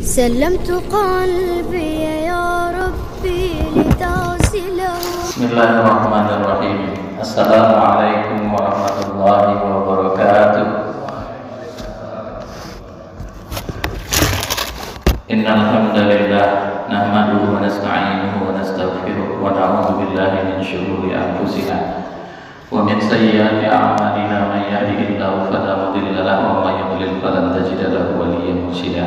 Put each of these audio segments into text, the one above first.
سلمت قلبي يا ربي لتصله. بسم الله الرحمن الرحيم. السلام عليكم ورحمة الله وبركاته. إن الحمد لله نحمده ونستعينه ونستغفره ونعوذ بالله من شرور أنفسنا ومن سيئات أعمالنا. من يهده الله فلا مضل له ومن يضلل فلن تجد له وليا مرشدا.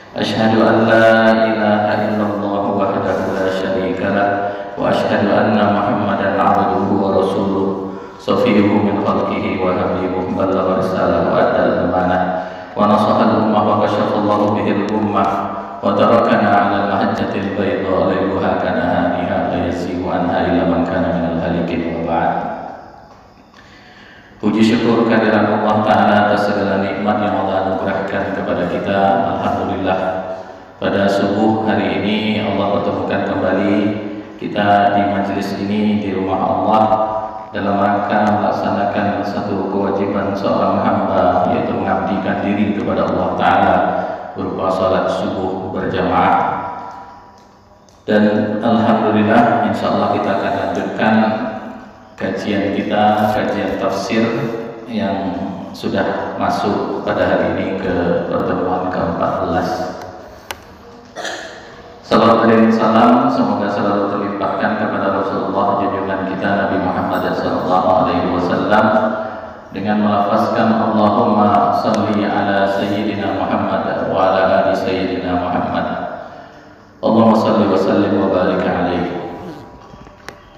أشهد أن لا إله إلا الله وحده لا شريك له وأشهد أن محمدا عبده ورسوله صفيه من خلقه وحبيبه بلغ رسالة وأدى الأمانة ونصح الأمة وكشف الله به الأمة وتركنا على المحجة البيضاء ليلها كنهارها لا يزيغ عنها إلا من كان من الهالكين. وبعد. Puji syukur kehadirat Allah Ta'ala atas segala nikmat yang Allah anugerahkan kepada kita. Alhamdulillah, pada subuh hari ini Allah pertemukan kembali kita di majelis ini di rumah Allah dalam rangka melaksanakan satu kewajiban seorang hamba, yaitu mengabdikan diri kepada Allah Ta'ala berupa salat subuh berjamaah. Dan Alhamdulillah, insya Allah kita akan lanjutkan kajian kita, kajian tafsir yang sudah masuk pada hari ini ke pertemuan ke-14. Salawat dan salam semoga selalu terlimpahkan kepada Rasulullah junjungan kita Nabi Muhammad SAW dengan melafazkan Allahumma salli ala Sayyidina Muhammad wa ala ali Sayyidina Muhammad. Allahumma salli wa sallim wa barik alaihi.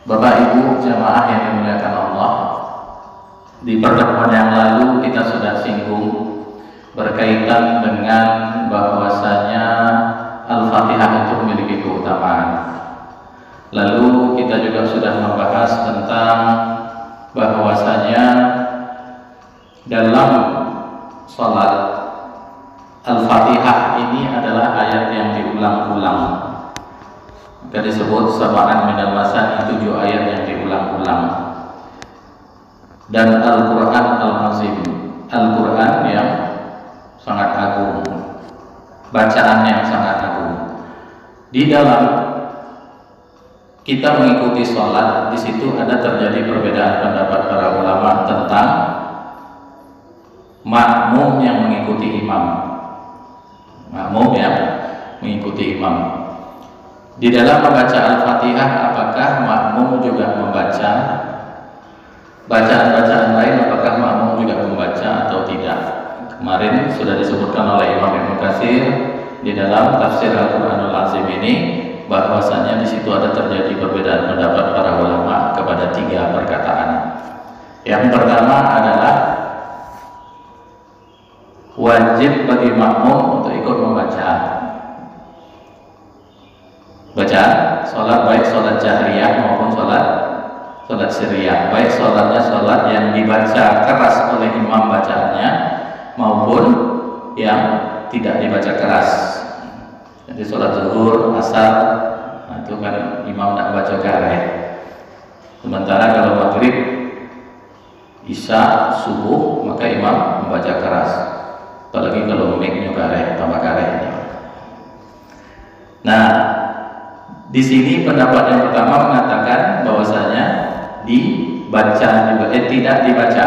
Bapak Ibu jamaah yang dimuliakan Allah, di pertemuan yang lalu kita sudah singgung berkaitan dengan bahwasanya Al-Fatihah itu memiliki keutamaan. Lalu kita juga sudah membahas tentang bahwasanya dalam sholat Al-Fatihah ini adalah ayat yang diulang-ulang. Maka disebut sab'an minal masani, 7 ayat yang diulang-ulang. Dan Al-Quran Al-Azim, Al-Quran yang sangat agung, bacaan yang sangat agung. Di dalam kita mengikuti sholat, di situ ada terjadi perbedaan pendapat para ulama tentang makmum yang mengikuti imam. Makmum yang mengikuti imam. Di dalam membaca Al-Fatihah, apakah makmum juga membaca bacaan-bacaan lain? Apakah makmum juga membaca atau tidak? Kemarin sudah disebutkan oleh Imam Ibnu Katsir di dalam tafsir Al-Quranul Azim ini, bahwasanya di situ ada terjadi perbedaan pendapat para ulama kepada 3 perkataan. Yang pertama adalah wajib bagi makmum untuk ikut membaca. Baca sholat, baik sholat jahriyah maupun sholat sirriyah, baik sholatnya sholat yang dibaca keras oleh imam bacaannya maupun yang tidak dibaca keras. Jadi sholat zuhur, asar, nah itu kan imam tidak baca gareh. Sementara kalau maghrib, isya, subuh, maka imam membaca keras. Apalagi kalau mic-nya gareh, tambah gareh. Nah, di sini pendapat yang pertama mengatakan bahwasanya dibaca juga, tidak dibaca.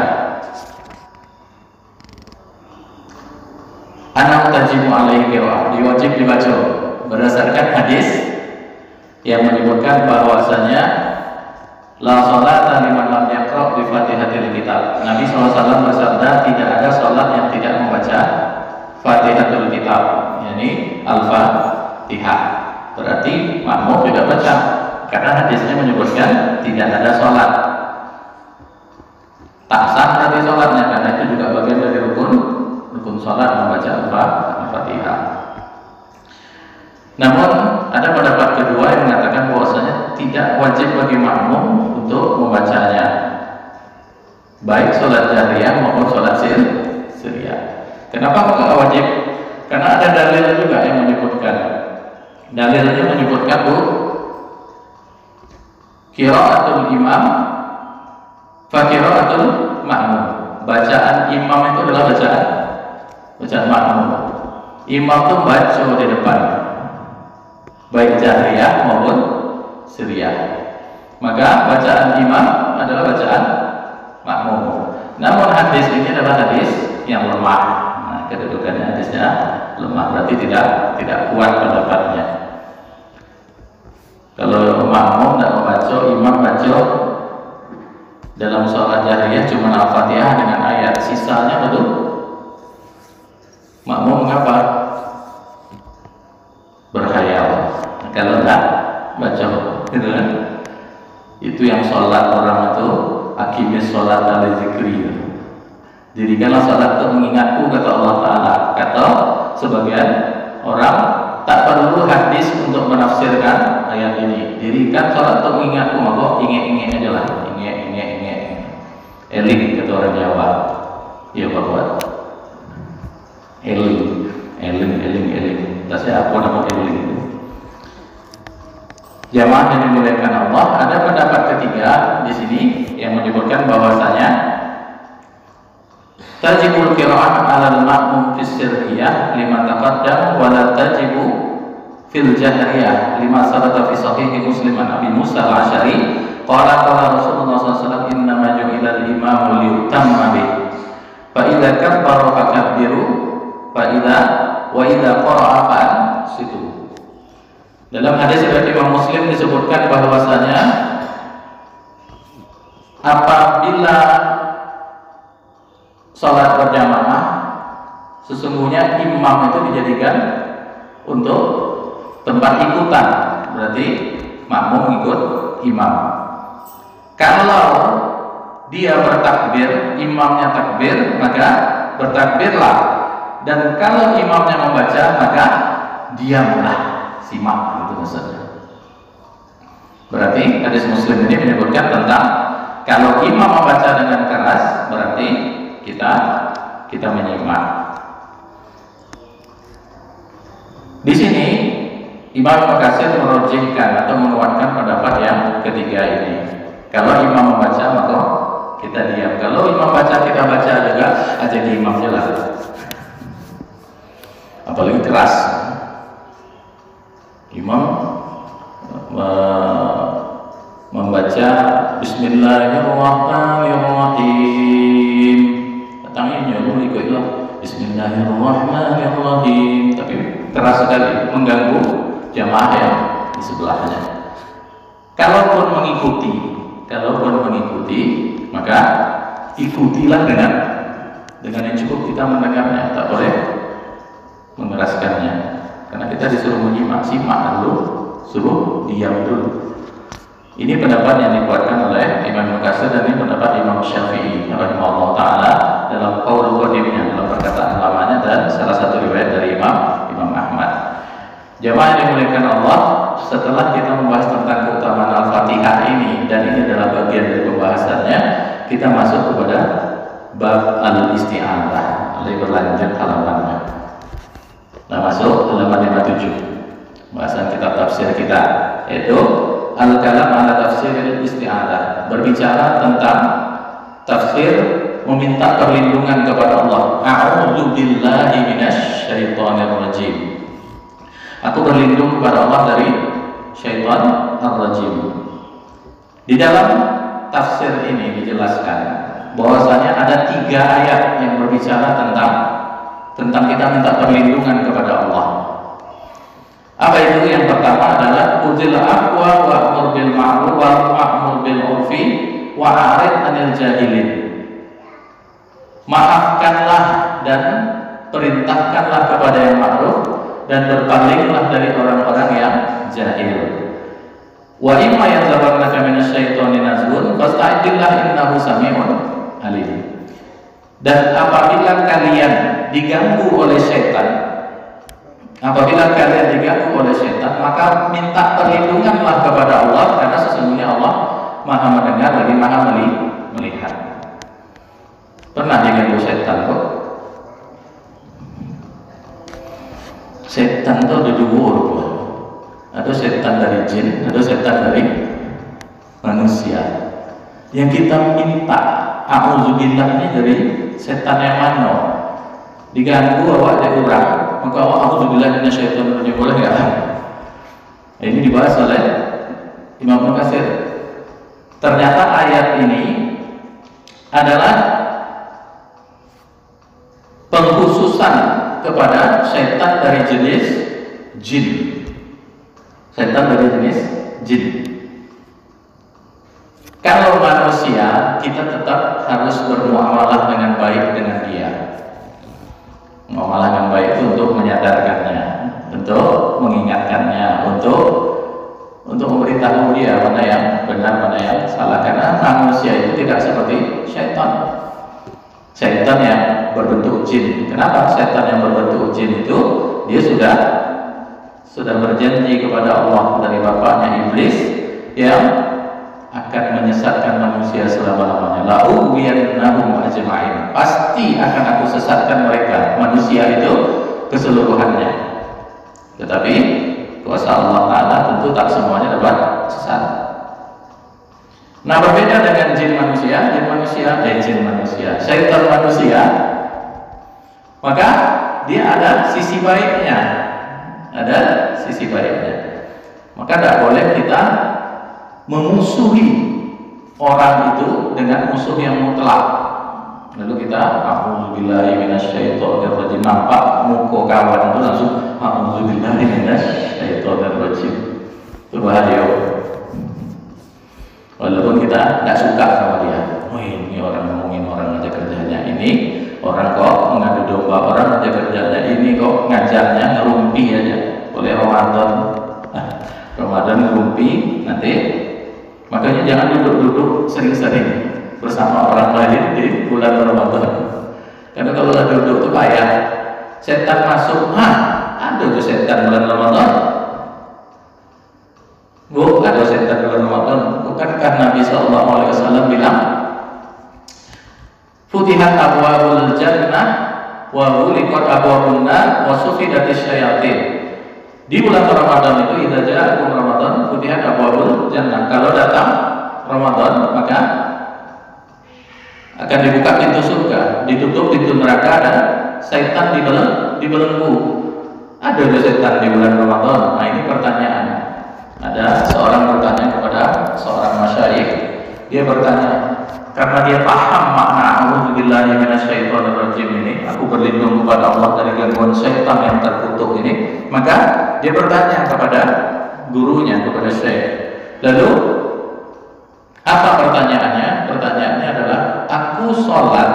Anak tajibu alaihi qiraah, diwajib dibaca berdasarkan hadis yang menyebutkan bahwasanya la sholata liman lam yaqra bi Fatihatil Kitab. Nabi SAW bersabda, tidak ada sholat yang tidak membaca Fatihatul Kitab, yakni Al-Fatihah. Berarti makmum juga baca, karena hadisnya menyebutkan tidak ada sholat. Tak sah tadi sholatnya, karena itu juga bagian dari rukun sholat membaca Al-Fatihah. Namun ada pendapat kedua yang mengatakan bahwasanya tidak wajib bagi makmum untuk membacanya, baik sholat jahriyah maupun sholat sirriyah. Kenapa tidak wajib? Karena ada dalil juga yang menyebutkan. Dalilnya menyebutkan qiraatul imam fa qiraatul makmum. Bacaan imam itu adalah bacaan makmum. imam tuh baca di depan, baik jahriyah maupun sirriyah. Maka bacaan imam adalah bacaan makmum. Namun hadis ini adalah hadis yang lemah. Nah, kedudukannya hadisnya lemah, berarti tidak kuat pendapatnya. Kalau makmum tidak membaca, imam baca dalam sholat jahriyah cuma Al-Fatihah dengan ayat, sisanya betul makmum mengapa? Berkhayal. Kalau enggak baca, gitu kan? Itu yang sholat orang itu akimis sholat ala zikri. Dirikanlah sholat untuk mengingatku, kata Allah Ta'ala. Kata sebagian orang, tak perlu hadis untuk menafsirkan ayat ini. Dirikan sholat untuk mengingatku, maka ingat-ingat aja lah. Ingat. Eling, kata orang Jawa. Iya Pak Buat. Eling. Tasnya apa nama eling? Jamaah yang dimuliakan Allah, ada pendapat ketiga di sini yang menyebutkan bahwasanya tajibul qira'ah 'alal ma'mum fis sirriyah lima taqaddam wa la tajibu fil jahriyah lima sabata fi sahih Muslim an Abi Musa al-Asy'ari qala Rasulullah sallallahu alaihi wasallam inna ma ju'ila al-imamu liyutamma bih fa idza kabbara fakabbiru wa idza qara'a fa'ansitu. Dalam hadis riwayat Imam Muslim disebutkan bahwasanya apabila sholat berjamaah, sesungguhnya imam itu dijadikan untuk tempat ikutan, berarti makmum ikut imam. Kalau dia bertakbir, imamnya takbir, maka bertakbirlah. Dan kalau imamnya membaca, maka diamlah, simak, itu maksudnya. Berarti hadis Muslim ini menyebutkan tentang kalau imam membaca dengan keras, berarti kita menyimak. Di sini Imam Al-Qasir merujihkan atau menguatkan pendapat yang ketiga ini. Kalau imam membaca, maka kita diam. Kalau imam baca, kita baca juga, jadi imam jelas. Apalagi keras. Imam membaca Bismillahirrahmanirrahim. Datangnya nyuruh ikutlah Bismillahirrahmanirrahim, tapi keras sekali, mengganggu jamaah yang di sebelahnya. Kalaupun mengikuti, maka ikutilah dengan yang cukup kita mendengarnya, tak boleh mengeraskannya, karena kita disuruh menyimak, simak dulu, suruh diam dulu. Ini pendapat yang dikuatkan oleh Imam Al-Qasir dan ini pendapat Imam Syafi'i rahimahullah ta'ala dalam qaul qadimnya, dalam perkataan lamanya, dan salah satu riwayat dari Imam Ahmad. Jamaah yang dimuliakan Allah, setelah kita membahas tentang keutamaan Al-Fatihah ini, dan ini adalah bagian dari pembahasannya, kita masuk kepada bab al-isti'adzah. Lalu berlanjut halamannya. Nah, masuk halaman 57. Bahasan kitab tafsir kita, yaitu Al-Kalam ala Tafsir Isti'adzah, berbicara tentang tafsir meminta perlindungan kepada Allah. A'udzu billahi minasyaitonir rajim. Aku berlindung kepada Allah dari syaitan ar-rajim. Di dalam tafsir ini dijelaskan bahwasanya ada 3 ayat yang berbicara tentang kita minta perlindungan kepada Allah. Apa itu? Yang pertama adalah uzil afwa wa'mur bil ma'ruf wa'mur bil 'urfi wa'arid 'anil jahilin. Maafkanlah dan perintahkanlah kepada yang ma'ruf dan berpalinglah dari orang-orang yang jahil. Wa imma yanzaghannaka minasyaitoni nazghun fasta'idillah innahu sami'un alim. Dan apabila kalian diganggu oleh setan, maka minta perlindunganlah kepada Allah, karena sesungguhnya Allah Maha mendengar lagi Maha melihat. Pernah diganggu setan kok? Setan itu ada 2, ada setan dari jin, ada setan dari manusia. Yang kita minta a'udzubillah ini dari setan yang mana? Diganggu awak dari orang, maka a'udzubillahi minasyaitonir rajim boleh ya? Ini dibahas oleh Imam Ibnu Katsir. Ternyata ayat ini adalah pengkhususan kepada setan dari jenis jin. Setan dari jenis jin. Kalau manusia, kita tetap harus bermuamalah dengan baik dengan dia. Muamalah dengan baik itu untuk menyadarkannya, untuk mengingatkannya, untuk memberitahu dia mana yang benar, mana yang salah. Karena manusia itu tidak seperti setan. Setan yang berbentuk jin. Kenapa? Setan yang berbentuk jin itu dia sudah berjanji kepada Allah dari bapaknya iblis yang akan menyesatkan manusia selama-lamanya. La'ughwiyannahum ajma'in. Pasti akan aku sesatkan mereka, manusia itu keseluruhannya. Tetapi kuasa Allah Ta'ala tentu tak semuanya dapat sesat. Nah, berbeda dengan jin manusia, syaitan manusia, maka dia ada sisi baiknya. Maka tidak boleh kita memusuhi orang itu dengan musuh yang mutlak. Lalu kita a'udzubillahi minasyaitonir rajim, nampak muka kawan itu langsung a'udzubillahi minasyaitonir rajim. Itu bahaya. Walaupun kita tidak suka sama dia. Oh, ini orang ngomongin orang aja kerjanya ini, orang kok mengadu domba orang aja kerjanya ini, kok ngajarnya ngerumpi aja. Oleh Ramadan ngerumpi nanti. Makanya jangan duduk-duduk sering-sering bersama orang lain di bulan Ramadan. Karena kalau duduk itu payah. Setan masuk, ada tuh setan bulan Ramadan. Ada setan bulan Ramadan. Bukankah Nabi SAW bilang, Futihat abwabul jannah wa ghuliqat abwabun nar wa sufidatis syayatin. Di bulan Ramadan itu idza ja'akum Ramadan futihat abwabul jannah. Kalau datang Ramadan maka akan dibuka pintu surga, ditutup pintu neraka dan setan dibelenggu. Ada setan di bulan Ramadan. Nah, ini pertanyaan. Ada seorang bertanya kepada seorang masyayikh. Dia bertanya, karena dia paham makna a'udzubillahi minasyaitonir rajim ini, aku berlindung kepada Allah dari gangguan setan yang terkutuk ini, maka dia bertanya kepada gurunya, kepada syekh. Lalu apa pertanyaannya? Pertanyaannya adalah, aku sholat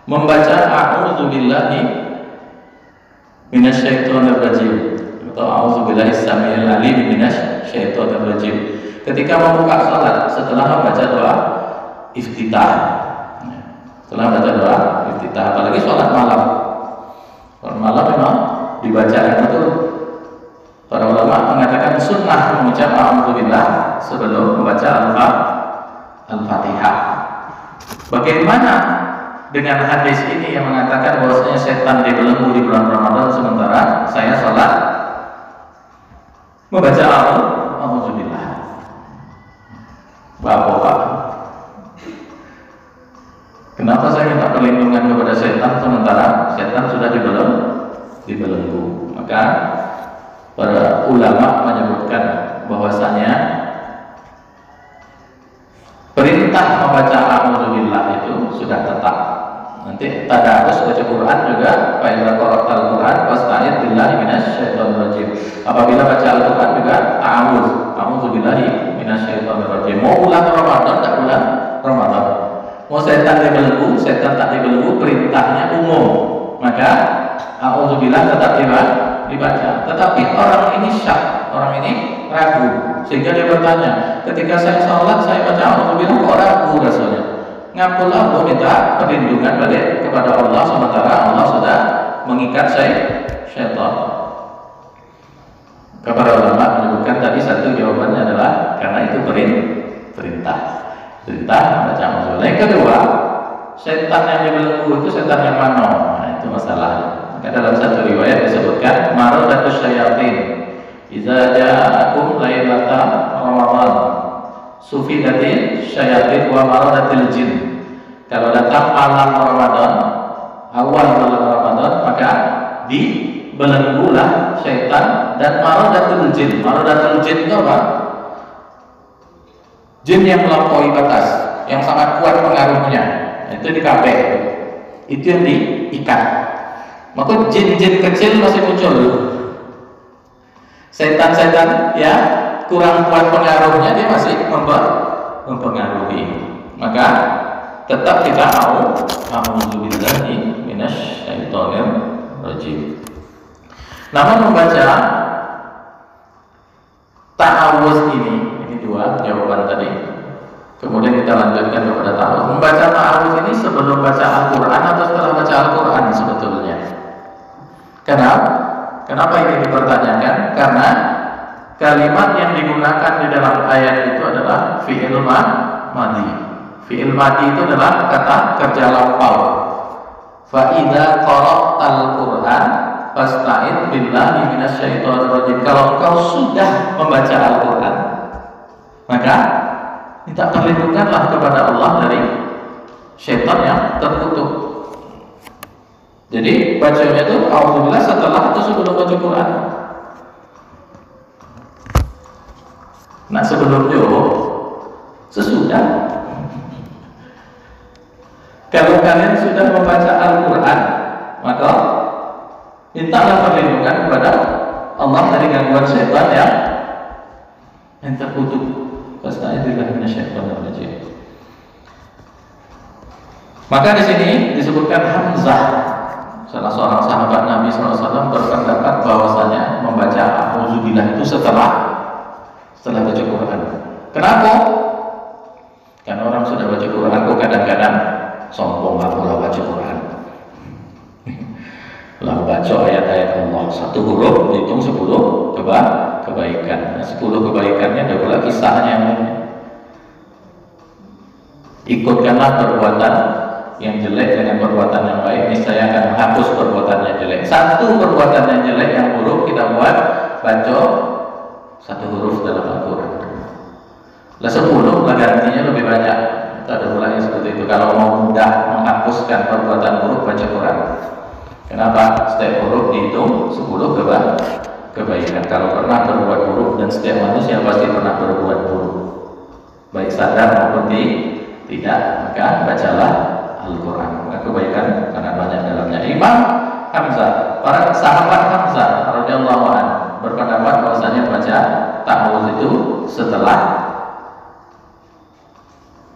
membaca a'udzubillahi minasyaitonir rajim atau a'udzubillahi samil alim minasyaitonir rajim. Ketika membuka sholat setelah membaca doa iftitah, apalagi sholat malam. Sholat malam memang dibaca itu. Para ulama mengatakan sunnah mengucap a'udzubillah sebelum membaca Al-Fatihah. Bagaimana dengan hadis ini yang mengatakan bahwasanya setan dibelenggu di bulan Ramadan sementara saya sholat membaca a'udzubillah? Bapak, kenapa saya minta perlindungan kepada setan sementara setan sudah dibelenggu? Maka para ulama menyebutkan bahwasanya perintah membaca a'udzubillah itu sudah tetap. Nanti tadarus baca Quran juga, fa idza qara'tal Quran fasta'id billahi minasyaitonir rajim. Apabila baca Al-Quran juga a'udzubillahi minasyaitonir rajim. Mau bulan Ramadan tak bulan Ramadan. Mau setan dibelenggu, setan tak dibelenggu, perintahnya umum. Maka a'udzubillah tetap dibaca. Tetapi orang ini syak, orang ini ragu, sehingga dia bertanya, ketika saya sholat saya baca a'udzubillah kok ragu rasanya. Ngapalah aku minta perlindungan balik kepada Allah sementara Allah sudah mengikat syaitan. Kepada ulama menyebutkan tadi satu jawabannya adalah karena itu perintah baca a'udzubillah. Yang kedua, setan yang dibelenggu itu setan yang mana? Nah, itu masalahnya. Maka dalam satu riwayat disebutkan maradatus syayatin idza ja'akum lailata ramadan sufidatil syayatin wa maradatil jin. Kalau datang malam Ramadan, awal malam Ramadan, maka dibelenggulah syaitan dan maradatul jin. Maradatul jin itu apa? Jin yang melampaui batas, yang sangat kuat pengaruhnya, itu dikabeh, itu yang diikat. Maka jin-jin kecil masih muncul, setan-setan ya kurang kuat pengaruhnya, dia masih mempengaruhi. Maka tetap kita a'udzubillahi minasyaitonir rajim. Namun membaca ta'awuz ini dua jawaban tadi. Kemudian kita lanjutkan kepada ta'awuz. Membaca ta'awuz ini sebelum baca Al-Quran atau setelah baca Al-Quran sebetulnya? Kenapa ini dipertanyakan? Karena kalimat yang digunakan di dalam ayat itu adalah fi'il madhi. Fi'il madhi itu adalah kata kerja lampau. Fa idza qara'tal Qur'an fasta'id billahi minasyaitonir rajim. Kalau engkau sudah membaca Al-Qur'an, maka minta perlindunganlah kepada Allah dari syaitan yang terkutuk. Jadi bacanya itu auzubillah setelah atau sebelum baca Quran? Nah, sebelum jawab, sesudah. Kalau kalian sudah membaca Al-Quran, maka mintalah perlindungan kepada Allah dari gangguan syaitan yang terkutuk. Fasta'idillah minasyaitonir rajim. Maka di sini disebutkan Hamzah, salah seorang sahabat Nabi SAW, berpendapat bahwasanya membaca auzubillah itu setelah baca Quran. Kenapa? Karena orang sudah baca Quran kok kadang-kadang sombong lah baca Quran. Lah baca ayat-ayat Allah satu huruf dihitung 10 kebaikan. 10 kebaikannya ada pula kisahnya. Ikutkanlah perbuatan yang jelek dengan perbuatan yang baik, niscaya akan menghapus perbuatan yang jelek. Satu perbuatan yang jelek yang buruk kita buat, baca satu huruf dalam Al-Quran. Lah 10 lah gantinya lebih banyak. Itu ada mulanya seperti itu. Kalau mau mudah menghapuskan perbuatan buruk, baca Quran. Kenapa? Setiap huruf dihitung 10 kebaikan. Kalau pernah berbuat buruk, dan setiap manusia pasti pernah berbuat buruk, baik sadar maupun tidak, maka bacalah Al-Quran. Maka kebaikan sangat banyak dalamnya. Imam Hamzah, para sahabat Hamzah radhiyallahu anhu berpendapat bahwasanya baca ta'awuz itu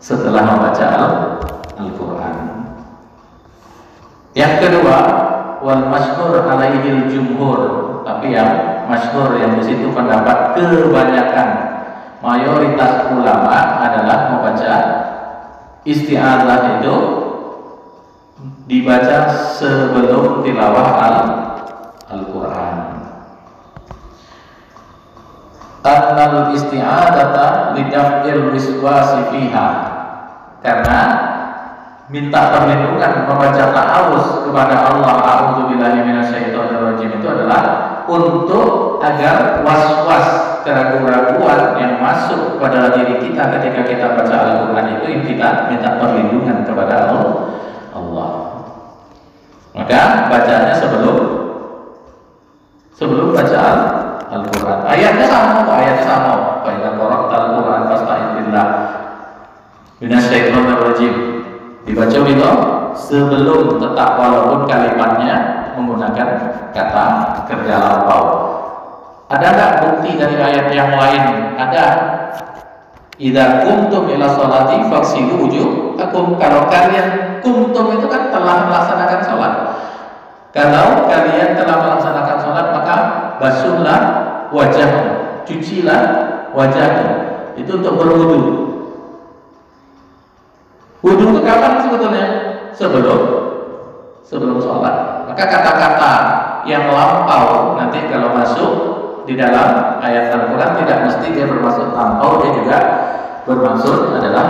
setelah membaca Al-Quran. Yang kedua, wal masyhur alaihil jumhur, tapi yang masyhur yang di situ pendapat kebanyakan mayoritas ulama adalah membaca isti'adzah itu dibaca sebelum tilawah Al-Quran. Annal isti'adzata lidaf'il wiswasi fiha, karena minta perlindungan membaca ta'awuz kepada Allah, a'udzubillahi minasyaitonir rajim, itu adalah untuk agar was-was, keraguan-keraguan yang masuk pada diri kita ketika kita baca Al-Quran itu yang kita minta perlindungan kepada Allah. Maka bacanya sebelum baca Al-Quran. Ayatnya sama. Fa idza qara'tal Qur'an fasta'id billah minasyaitonir rajim. Dibaca itu sebelum, tetap walaupun kalimatnya menggunakan kata kerja lampau. Ada nggak bukti dari ayat yang lain? Ada. Idza kumtum ila sholati faghsilu wujuhakum. Kalau kalian, kumtum itu kan telah melaksanakan sholat. Kalau kalian telah melaksanakan sholat, maka basuhlah wajahmu, cucilah wajahmu. Itu untuk berwudu. Wudu itu kapan sebetulnya? Sebelum sholat. Maka kata-kata yang lampau nanti kalau masuk di dalam ayat Al-Quran tidak mesti dia bermaksud lampau, dia juga bermaksud adalah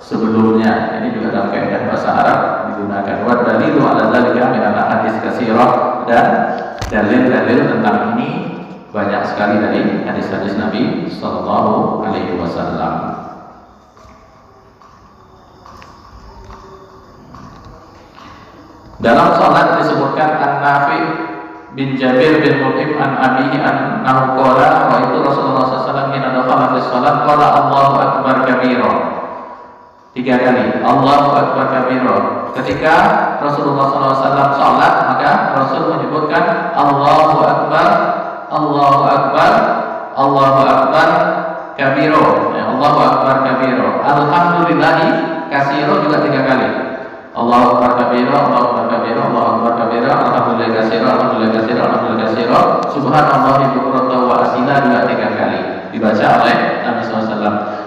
sebelumnya. Ini juga dalam kaidah bahasa Arab digunakan. Wa dalilu ala dzalika min al-hadits katsirah, dan dalil-dalil tentang ini banyak sekali dari hadis-hadis Nabi sallallahu alaihi wasallam. Dalam salat disebutkan An-Nafi bin Jabir bin Mut'im an abihi annahu qala wa itu Rasulullah SAW hina dakhala fi shalat qala Allahu akbar kabira. 3 kali Allahu akbar kabira. Ketika Rasulullah SAW salat, maka Rasul menyebutkan Allahu akbar, Allahu akbar, Allahu akbar kabira. Allahu akbar kabira. Alhamdulillahi katsira juga 3 kali. Allahu akbar kabira, Allahu akbar kabira, Allahu akbar kabira, alhamdulillah katsira, alhamdulillah katsira, alhamdulillah katsira, subhanallahi bukratan wa asila juga 3 kali dibaca oleh Nabi SAW.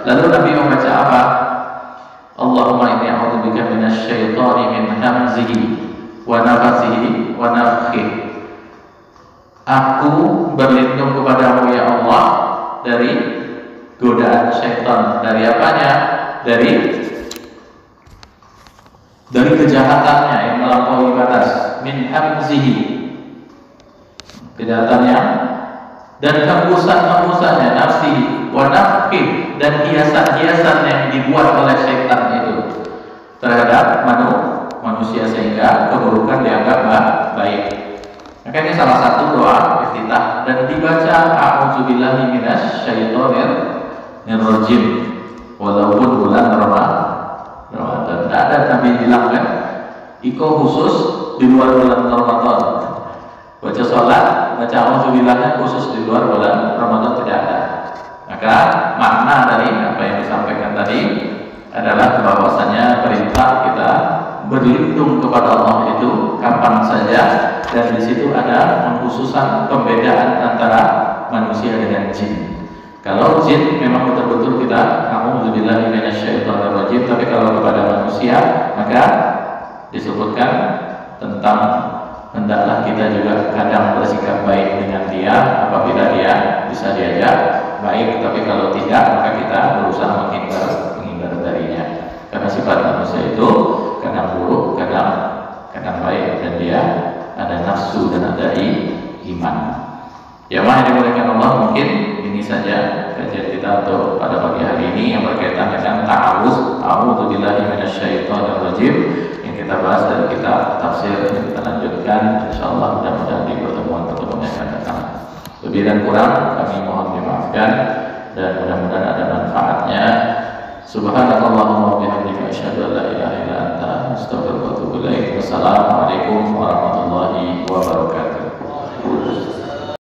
Lalu Nabi membaca apa? Allahumma inni a'udzubika minasy syaitani min hamzihi wa nafthihi wa nafthihi. Aku berlindung kepadamu ya Allah dari godaan syaitan. Dari apanya? Dari kejahatannya yang melampaui batas. Min hamzihi, kejahatannya, dan hembusan-hembusannya, nafsi wa nafki, dan hiasan-hiasan yang dibuat oleh syaitan itu terhadap manusia sehingga keburukan dianggap baik. Maka ini salah satu doa iftitah dan dibaca a'udzubillahi minasy syaithanir rajim walaupun bulan Ramadan. Tidak ada Nabi bilang kan iko khusus di luar bulan Ramadan. Baca sholat, baca a'udzubillahnya khusus di luar bulan Ramadan tidak ada. Maka makna dari apa yang disampaikan tadi adalah bahwasanya perintah kita berlindung kepada Allah itu kapan saja, dan di situ ada pengkhususan pembedaan antara manusia dengan jin. Kalau jin memang betul-betul kita a'udzubillahi minasyaitonir rajim, tapi kalau kepada manusia maka disebutkan tentang hendaklah kita juga kadang bersikap baik dengan dia apabila dia bisa diajak baik, tapi kalau tidak maka kita berusaha menghindar darinya, karena sifat manusia itu kadang buruk, kadang baik, dan dia ada nafsu dan ada iman. Ya, yang dimuliakan Allah, mungkin ini saja kajian kita untuk pada pagi hari ini yang berkaitan dengan ta'awuz, a'udzubillahi minasyaitonir rajim, yang kita bahas dari kitab tafsir. Kita lanjutkan insyaallah mudah-mudahan di pertemuan-pertemuan yang akan datang. Lebih dan kurang kami mohon dimaafkan, dan mudah-mudahan ada manfaatnya. Subhanallahumma wa bihamdika asyhadu an la ilaha illa anta astaghfiruka wa atubu ilaik. Wassalamualaikum warahmatullahi wabarakatuh.